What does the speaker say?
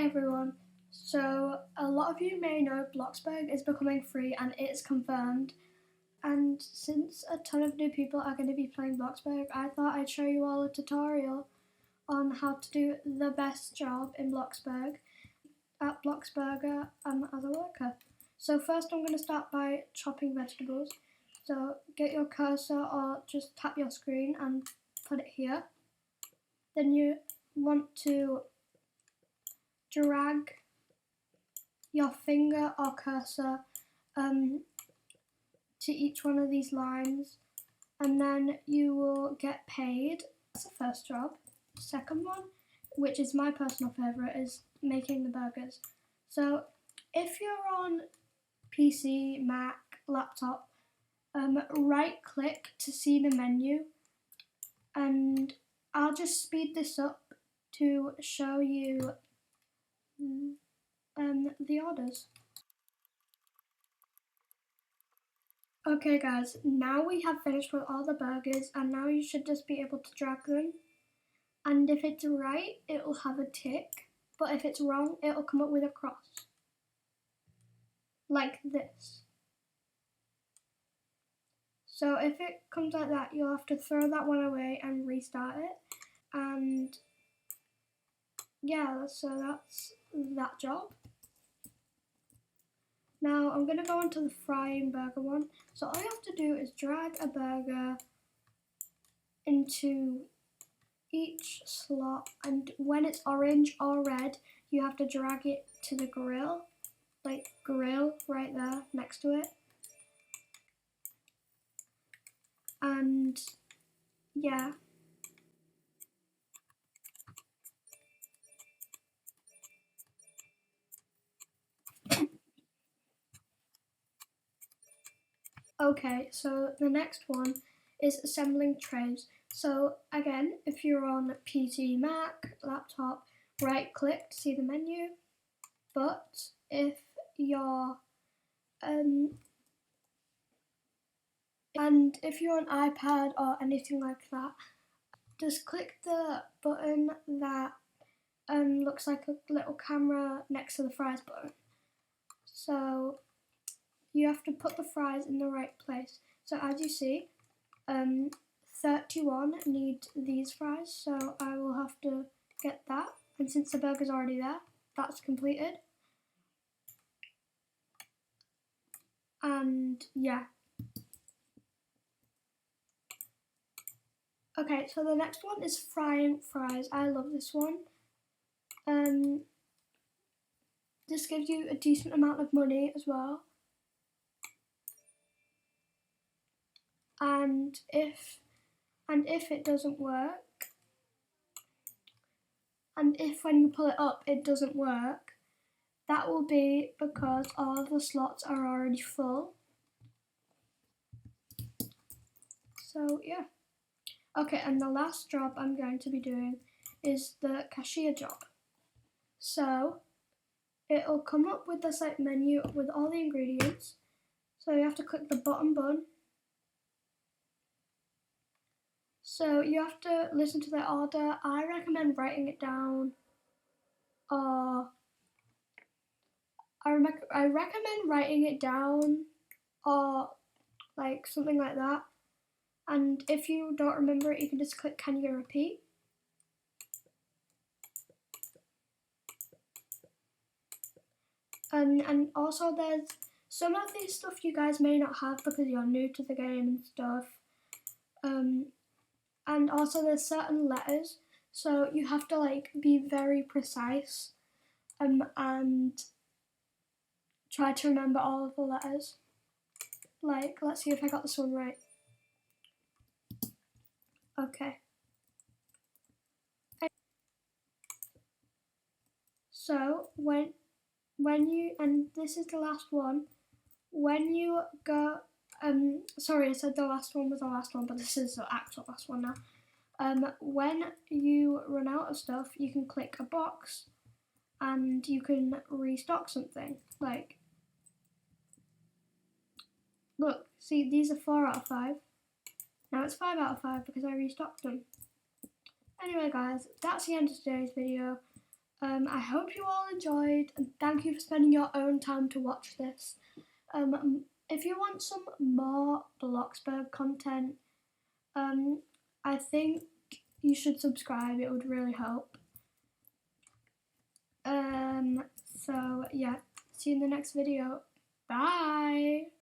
Hey everyone, so a lot of you may know Bloxburg is becoming free and it's confirmed, and since a ton of new people are going to be playing Bloxburg, I thought I'd show you all a tutorial on how to do the best job in Bloxburg at Bloxburger as a worker. So first I'm going to start by chopping vegetables. So get your cursor or just tap your screen and put it here. Then you want to drag your finger or cursor to each one of these lines, and then you will get paid. That's the first job. Second one, which is my personal favourite, is making the burgers. So if you're on PC, Mac, laptop, right click to see the menu, and I'll just speed this up to show you the orders. Okay guys, now we have finished with all the burgers, and now you should just be able to drag them, and if it's right it'll have a tick, but if it's wrong it'll come up with a cross like this. So if it comes like that, you'll have to throw that one away and restart it. And yeah, so that's that job. Now I'm going to go on to the frying burger one. So all you have to do is drag a burger into each slot, and when it's orange or red you have to drag it to the grill, like grill right there next to it. And yeah. Okay, so the next one is assembling trays. So again, if you're on PC, Mac, laptop, right click to see the menu. But if you're if you're on iPad or anything like that, just click the button that looks like a little camera next to the fries button. So you have to put the fries in the right place. So as you see, 31 need these fries, so I will have to get that. And since the burger's already there, that's completed. And yeah. Okay, so the next one is frying fries. I love this one. This gives you a decent amount of money as well. And if it doesn't work, and if when you pull it up it doesn't work, that will be because all of the slots are already full. So yeah. Okay, and the last job I'm going to be doing is the cashier job. So it'll come up with this like menu with all the ingredients. So you have to click the bottom bun. So you have to listen to the order. I recommend writing it down, or I recommend writing it down, or like something like that. And if you don't remember it, you can just click can you repeat. And also there's some of these stuff you guys may not have because you're new to the game and stuff. And also there's certain letters, so you have to like be very precise and try to remember all of the letters. Like, let's see if I got this one right. Okay. So when you, and this is the last one, when you go, sorry, I said the last one was the last one, but this is the actual last one now. When you run out of stuff, you can click a box and you can restock something. Like, look, see, these are 4 out of 5. Now it's 5 out of 5 because I restocked them. Anyway guys, that's the end of today's video. I hope you all enjoyed, and thank you for spending your own time to watch this. If you want some more Bloxburg content, I think you should subscribe. It would really help. So yeah, see you in the next video. Bye!